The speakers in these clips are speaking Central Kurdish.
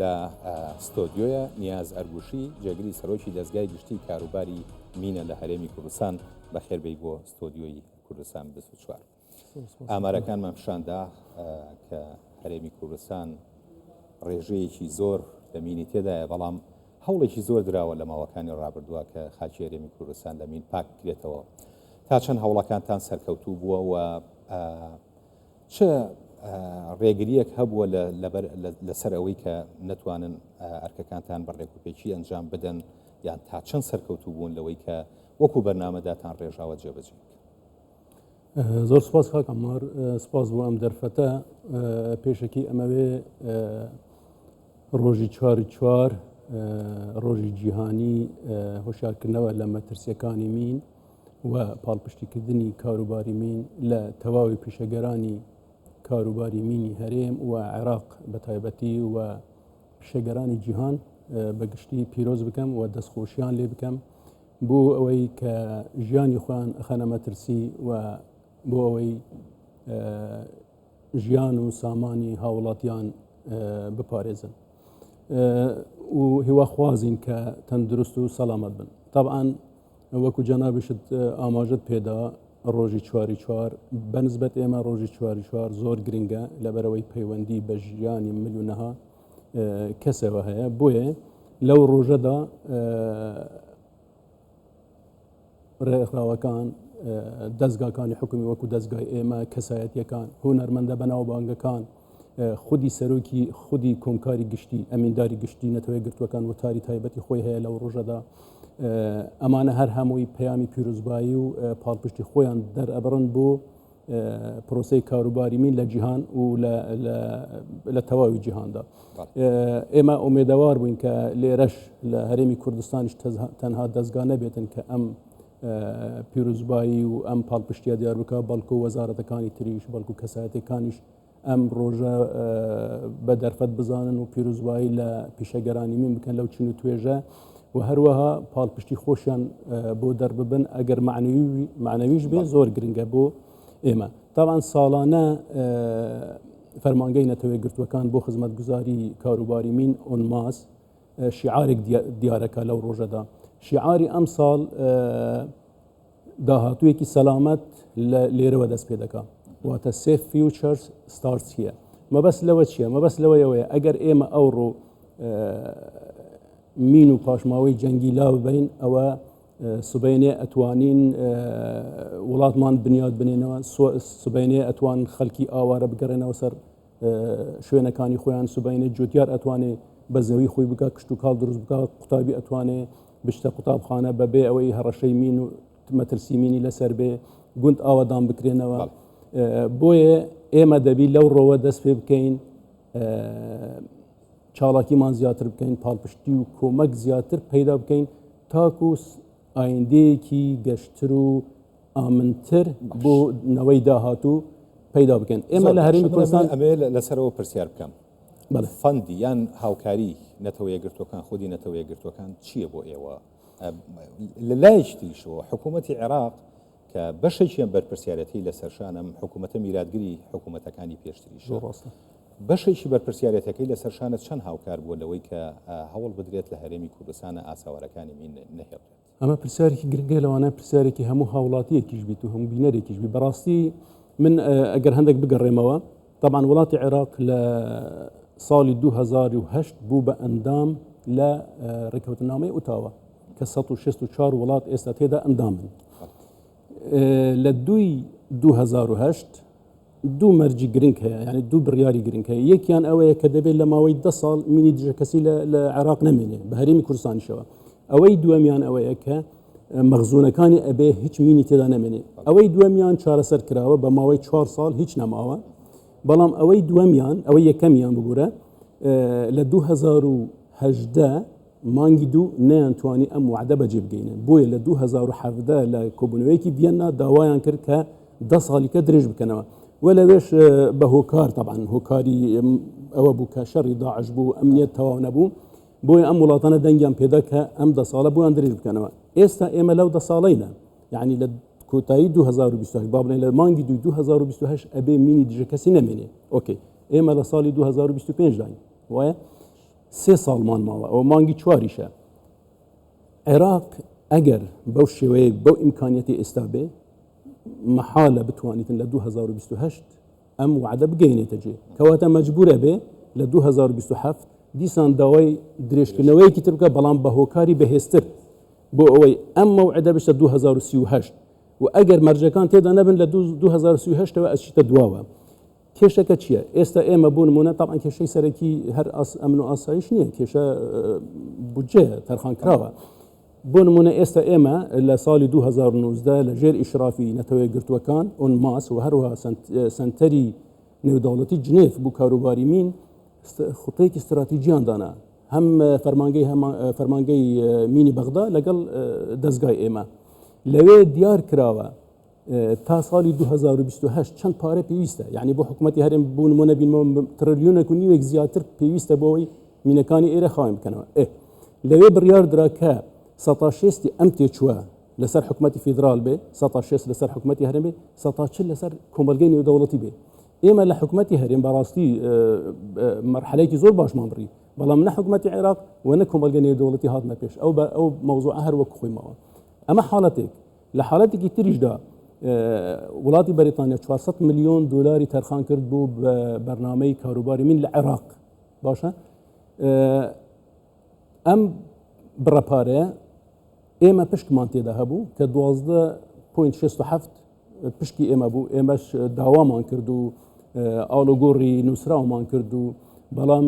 لە ستۆدیۆیە نیاز ئەرگوشی جێگری سەرۆکی دەستگای گشتی کاروباری مینە لە هەرێمی کوردستان بەخێربەی بۆ ستۆدیۆی کوردستان 24. ئامارەکانمان پیشاندا کە هەرێمی کوردستان ڕێژەیەکی زۆر لە مینی تێدایە، بەڵام هەوڵێکی زۆر دراوە لە ماوەکانی ڕابردووە کە خاکی هەرێمی کوردستان لە مین پاک بکرێتەوە. تا چەند هەوڵەکانتان سەرکەوتوو بووە و چ ڕێگریەک هەبووە لەسەر ئەوەی کە نەتوانن ئەرکەکانتان بەڕێکوپێکی ئەنجام بدەن، یان تا چەند سەرکەوتوو بوون لەوەی کە وەکو بەرنامەداتان ڕێژاوە جێبەجێ؟ زۆر سپاس کاک عەمار، سپاس بۆ ئەم دەرفەتە. پێشەکی ئەمەوێ ڕۆژی 4/4 ڕۆژی جیهانی هۆشیارکردنەوە لە مەترسیەکانی مین و پاڵپشتیکردنی کاروباری مین لە تەواوی پیشەگەرانی کاروباری مینی هەرێم و عێراق بە تایبەتی و پیشەگەرانی جیهان بەگشتی پیرۆز بکەم و دەستخۆشیان لێ بکەم بۆ ئەوەی کە ژیانی خۆیان ئەخەنە مەترسی و بۆ ئەوەی ژیان و سامانی هاوڵاتیان بپارێزن و هیواخوازین کە تەندروست و سەلامەت بن. طبعاً وەکو جەنابشت ئاماژەت پێدا ڕۆژی 4/4 بەنسبەت ئێمە ڕۆژی 4/4 زۆر گرنگە لەبەرەوەی پەیوەندی بە ژیانی ملیۆنەها کەسەوە هەیە. بۆیە لەو ڕۆژەدا ڕێکخراوەکان، دەستگاکانی حکومی وەکو دەستگای ئێمە، کەسایەتیەکان، هونەرمەندە بەناوبانگەکان، خودی سەرۆکی خودی کۆمکاری گشتی ئەمینداری گشتی نەتەوەی گرتوەکان وتاری تایبەتی خۆی هەیە لەو ڕۆژەدا. ئەمانە هەر هەمووی پەیامی پیرۆزبایی و پاڵپشتی خۆیان دەرئەبڕن بۆ پرۆسەی کاروباری مین لە جیهان و لە تەواوی جیهاندا. ئێمە ئومێدەوار بووین کە لێرەش لە هەرێمی کوردستانیش تەنها دەستگا نەبێتن کە ئەم پیرۆزبایی و ئەم پاڵپشتیە دیار بکە، بەڵکو وەزارەتەکانی تریش، بەڵکو کەسایەتەکانیش ئەم ڕۆژە بە دەرفەت بزانن و پیرۆزبایی لە پیشەگەرانی مین بکەن لەو چین و توێژە و هەروەها پاڵپشتی خۆشیان بۆ دەرببن. ئەگەر معنەویش بێ زۆر گرنگە بۆ ئێمە. تاوان ساڵانە فەرمانگەی نەتەوەی گرتوەکان بۆ خزمەتگوزاری کاروباری مین ئۆنماس شیعارێک دیارەکە لەو ڕۆژەدا. شیعاری ئەم ساڵ داهاتوویەکی سەلامەت لێرەوە دەست پێ دەکات، واتە سێف فیوچەرز ستارتس هیە. مەبەست لەوە چییە؟ مەبەست لەوەیەوەیە ئەگەر ئێمە ئەوڕۆ مین و پاشماوەی جەنگی لا ببین، ئەوە سبەینێ ئەتوانین وڵاتمان بنیاد بنێنەوە، سبەینێ ئەتوان خەڵکی ئاوارە بگەڕێنەوە سەر شوێنەکانی خۆیان، سبەینێ جوتیار ئەتوانێ بە زەوی خۆی بکە، کشت و کاڵ دروست بکە، قوتابی ئەتوانێ بشتە قوتابخانە بەبێ ئەوەی هەڕەشەی مین و مەترسی مینی لەسەر بێ، گوند ئاوەدان بکرێنەوە. بۆیە ئێمە دەبی لەو ڕۆوە دەست پێ بکەین، چاڵاکیمان زیاتر بکەین، پاڵپشتی و کۆمەک زیاتر پەیدا بکەین تاکو ئایندەیەکی گەشتر و ئامنتر بۆ نەوەی داهاتوو پەیدا بکەین. ئێمە لە هەرێمی کوردستان ئەمێ لەسەرەوە پرسیار بکەم، فەندی یان هاوکاری نەتەوەی یەکگرتوەکان، خودی نەتەوەی یەکگرتوەکان چییە بۆ ئێوە؟ لە لایەکی تریشەوە حکوومەتی عێراق کە بەشێکیان بەرپرسیارەتی لەسەر شانم حکوومەتە میراتگری حکوومەتەکانی پێشتریش بەشێکی بەرپرسیارەتەکەی لەسەر شانت چەند هاوکار بووە لەوەی کە هەوڵ بدرێت لە هەرێمی کوردستانە ئاساوارەکانی مین نەهێڵێت؟ ئەمە پرسیارێکی گرنگە، لەوانە پرسیارێکی هەموو هاوڵاتیەکیش بیت و هەموو بینەرێکیش بی. بەڕاستی من ئەگەر هەندێک بگەڕێمەوە، طبعاً وڵاتی عێراق لە ساڵی 2008 بوو بە ئەندام لە ڕێکەوتنامەی ئوتاوە کە 164 وڵات ئێستا تێدا ئەندامن. لە 2008 دوو مەرجی گرنگ هەیە، یعنی دوو بڕیاری گرنگ هەیە. یەکیان ئەوەیە کە دەبێت لە ماوەی 10 ساڵ مینی دژە کەسی لە عێراق نەمێنێ بە هەرێمی کوردستانیشەوە. ئەوەی دووەمیان ئەوەیە کە مەخزوونەکانی ئەبێ هیچ مینی تێدا نەمێنێ. ئەوەی دووەمیان چارەسەر کراوە بە ماوەی 4 ساڵ هیچ نەماوە، بەڵام ئەوەی دووەمیان، ئەوەی یەکەمیان ببوورە لە 2018 مانگی دوو نەیانتوانی ئەم وعدە بەجێ بگەینن. بۆیە لە 2017 لە کۆبوونەوەیەکی ڤیەنا داوایان کرد کە 10 ساڵیکە درێژ بکەنەوە. وەلەوێش بە هۆکار، طبعاً هۆکاری ئەوە بوو کە شەڕی داعش بوو، ئەمنیەت تەواو نەبوو، بۆیە ئەم وڵاتانە دەنگیان پێدا کە ئەم 10 ساڵە بۆیان درێژ بکەنەوە. ئێستا ئێمە لەو 10 ساڵەینە، یعنی لە کۆتایی 2028 با بڵێن لە مانگی 2028 ئەبێ مینی دژە کەسی نەمێنێ. ئۆکێ، ئێمە لە ساڵی 2025 داین، وایە سێ ساڵمان ماوە ئەوە مانگی چواریشە عێراق ئەگەر بەو شێوەیە بەو ئیمکانیەتی ئێستا بێ محالە بتوانیتن لە 2028 ئەم وعدە بگەینێتە جێ کەواتە مەجبورە بێ لە 2027 دیسان داوای درێژکردنەوەیەکی تر بکە بەڵام بە هۆکاری بەهێزتر بۆ ئەوەی ئەم مەوعدە بشتە 2038 و ئەگەر مەرجەکان تێدا نەبن لە 2038ەوە ئەچیتە دواوە کێشەکە چییە؟ ئێستا ئێمە بوو نمونە تاقان کێشەی سەرەکی هەر ئەمن و ئاسایش نییە کێشە بودجێ تەرخانکراوە بۆ نمونە ئێستا ئێمە لە ساڵی 2019 لە ژێر ئیشرافی نەتەوەی گرتوەکان ئۆن ماس و هەروەها سنتەری نێودەوڵەتی جنێف بوو کاروباری مین خوتەیەکی استراتیجیان دانا هەم فەرمانگەی مینی بەغدا لەگەڵ دەستگای ئێمە لەوێ دیار کراوە تا ساڵی 2028 چەند پارە پێویستە یعنی بۆ حکوومەتی هەرێم بوو نمونە بینەوە تریلیۆنێک و نیوێک زیاتر پێویستە بۆەوەی مینەکانی ئێرە خاوێن بکەنەوە لەوێ بڕیار درا کە 16 ئەم تێچووە لەسەر حکوومەتی فیدرال بێ 16 لەسەر حکوومەتی هەرێم بێ 40 لەسەر کۆمەلگەی نێودەوڵەتی بێ ئێمە لە حکوومەتی هەرێم بەڕاستی مەرحەلەیەکی زۆر باشمان بڕی بەڵام نە حکوومەتی عێراق و نە کۆمەلگەی نێودەوڵەتی هاتنە پێش ئەو مەوزوعە هەر وەک خۆیمەوە ئەمە حاڵەتێک لە حاڵەتێکی تریشدا وڵاتی بەریتانیا 400 ملیۆن دلاری تەرخان کرد بوو بە بەرنامەی کاروباری من لە عێراق باشە ئەم بڕەپارەیە ئێمە پشتمان تێدا هەبوو کە 12.67 پشتی ئێمە بوو ئێمەش داوامان کرد و ئاڵۆگۆڕی نووسراومان کرد و بەڵام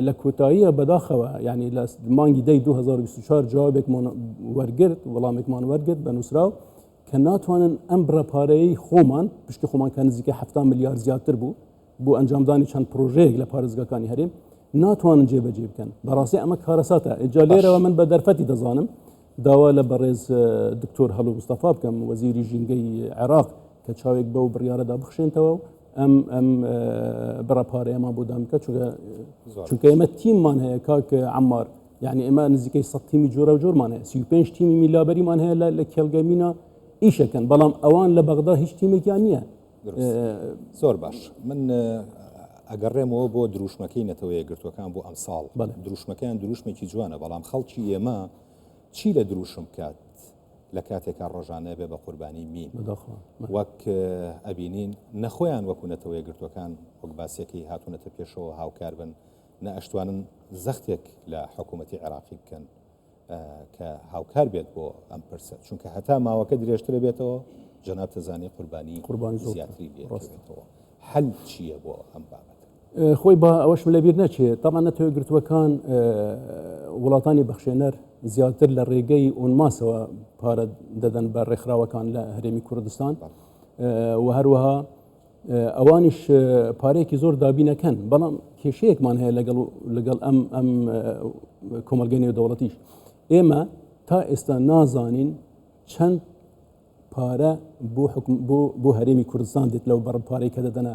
لە کۆتاییە بەداخەوە یعنی لە مانگی دەی 2024 جوابێکمان وەرگرت وەڵامێکمان وەرگرت بە نووسراو کە ناتوانن ئەم بڕەپارەی خۆمان پشتی خۆمان کە نزیکە 7 میلیارد زیاتر بوو بۆ ئەنجامدانی چەند پرۆژەیەک لە پارێزگاکانی هەرێم ناتوانن جێبەجێ بکەن بەڕاستی ئەمە کارەساتە ئجا لێرەوە من بە دەرفەتی دەزانم داوا لە بەڕێز دکتۆر هەڵۆ مستەفا بکەم وەزیری ژینگەی عێراق کە چاوێک بەو بڕیارەدا بخشێنتەوە و ئەم بڕەپارەیەمان بۆ دامکە چونکە ئێمە تیممان هەیە کاک عەمار یعنی ئێمە نزیکەی 100 تیمی جۆرە و جۆرمان هەیە 35 تیمی میلابەریمان هەیە لە کێڵگەمینە ئیشەکەن بەڵام ئەوان لە بەغدا هیچ تیمێکیان نییە زۆر باش من ئەگەڕێمەوە بۆ دروشمەکەی نەتەوەیە گرتوەکان بۆ ئەم ساڵ دروشمەکان دروشمێکی جوانە بەڵام خەڵکی ئێمە چی لە دروشم کات لە کاتێکا ڕۆژانە بێ بە قوربانی مین وەک ئەبینین نەخۆیان وەکو نەتەوەیە گرتوەکان وەک باسیەکەی هاتوونەتە پێشەوە هاوکار بن نە ئەشتوانن زەختێک لە حکوومەتی عێراقی بکەن کە هاوکار بێت بۆ ئەم پرسە چونکە هەتا ماوەکە درێژترە بێتەوە جەناب تەزانی قوربانی زیاتری بێتەوە حل چییە بۆ ئەم بابەت خۆی بە ئەوەش لەبیر نەچێت تامان نەتەوەی گرتوەکان وڵاتانی بەخشێنەر زیاتر لە ڕێگەی ئۆنماسەوە پارە دەدەن بە ڕێکخراوەکان لە هەرێمی کوردستان و هەروەها ئەوانیش پارەیەکی زۆر دابینەکەن بەڵام کێشەیەکمان هەیە لەگەڵ ئەم کۆمەلگەی نێودەوڵەتیش ئێمە تا ئێستا نازانین چەند پارە بۆ هەرێمی کوردستان دێت لەو بەڕپارەی کە دەدەنە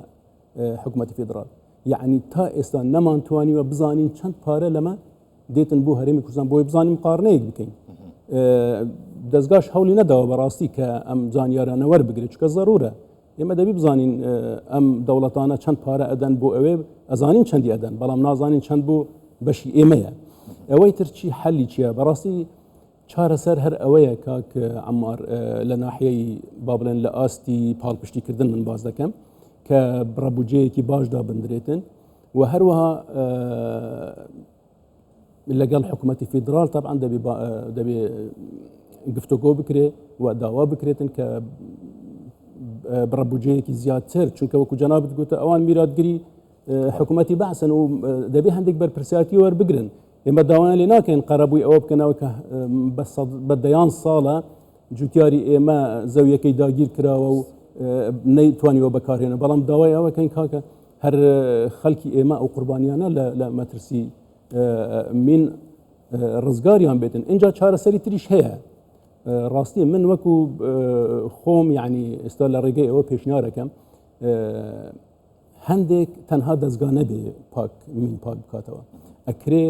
حکوومەتی فیدرال یعنی تا ئێستا نەمانتوانیوە بزانین چەند پارە لەمە دێتن بۆ هەرێمی کوردستان بۆی بزانین قارنەیەک بکەین دەستگاش هەولی نەداوە بەڕاستی کە ئەم زانیارانە وەربگرێت چکە زەرورە ئێمە دەبی بزانین ئەم دەوڵەتانە چەند پارە ئەدەن بۆ ئەوێ ئەزانین چەندی ئەدەن بەڵام نازانین چەند بۆ بەشی ئێمەیە ئەوەی ترچی حەلی چییە بەڕاستی چارەسەر هەر ئەوەیە کاک عەمار لە ناحیەی با بڵێن لە ئاستی پاڵپشتیکردن من باز دەکەم کە بڕەبوجەیەکی باشدا بندرێتن و هەروەها لەگەڵ حکوومەتی فیدرال طبعا دەبێ گفتوگۆ بکرێ و داوا بکرێتن کە بڕەبوجەیەکی زیاتر چونکە وەکو جەنابەت گوتە ئەوان میراتگیری حکوومەتی بەعسن و دەبێ هەندێک بەرپرسیاتی وەربگرن ئێمە داوایان لێ ناکەین قەرەبووی ئەوە بکەنەوە کە بە دەیان ساڵە جوتیاری ئێمە زەویەکەی داگیر کراوە و نەیتوانیوە بەکارهێنە بەڵام داوای ئەوەکەین کاکە هەر خەڵکی ئێمە ئەو قوربانیانە لە مەترسی من ڕزگاریان بێتن اینجا چارەسەری تریش هەیە ڕاستی من وەکو خۆم یعنی ئێستا لە ڕێگەی ئەوە پێشنیارەکەم هەندێک تەنها دەستگا نەبێ من پاک بکاتەوە ئەکرێ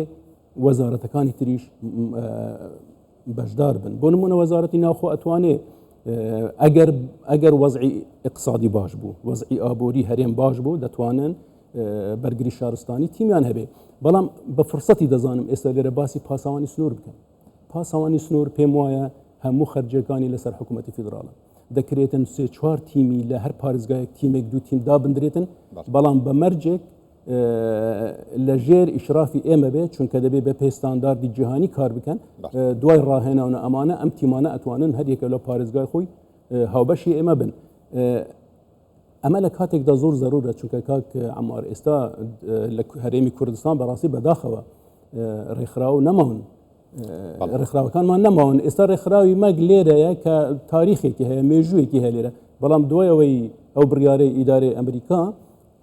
وەزارەتەکانی تریش بەشدار بن بۆ نمونە وەزارەتی ناوخۆ ئەتوانێ ئەگەر وەزعی اقتصادی باش بوو وەزعی ئابووری هەرێم باش بوو دەتوانن بەرگری شارستانی تیمیان هەبێ بەڵام بە فرسەتی دەزانم ئێستا لێرە باسی پاسەوانی سنوور بکەم. پاسەوانی سنوور پێم وایە هەموو خەرجەکانی لەسەر حکوومەتی فیدراڵە دەکرێتن سێ چوار تیمی لە هەر پارێزگایەک تیمێک دوو تیم دابدرێتن بەڵام بە مەرجێک لە ژێر ئیشرافی ئێمە بێت چونکە دەبێت بە پێستانداردی جیهانی کار بکەن دوای ڕاهێناونە ئەمانە ئەم تیمانە ئەتوانن هەریەکە لە پارێزگای خۆی هاوبەشی ئێمە بن. ئەمە لە کاتێکدا زۆر زەرورە چونکە کاک عەمار ئێستا لە هەرێمی کوردستان بەڕاستی بەداخەوە ڕێکخراو نەماون ڕێکخراوەکانمان نەماون ئێستا ڕێکخراوی مەگ لێرەیە کە تاریخێکی هەیە مێژوویەکی هەیە لێرە بەڵام دوایەوەی ئەو بڕیارەی ئیدارەی ئەمریکا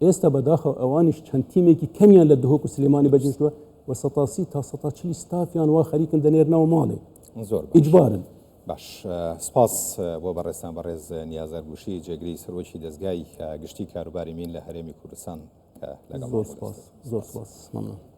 ئێستا بەداخەوە ئەوانیش چەند تیمێکی کەمیان لە دهۆک و سلێمانی بەجێشتووە و 130 تا 140 ستافیان وا خەریکن دەنێرنەوە ماڵێ زۆر ئیجبارن. باش سپاس بۆ بەڕێستان بەڕێز نیاز ئەرگوشی جێگری سەرۆکی دەستگای گشتی کاروباری مین لە هەرێمی کوردستان کە لەگەڵ زۆر سپاس مەمنون.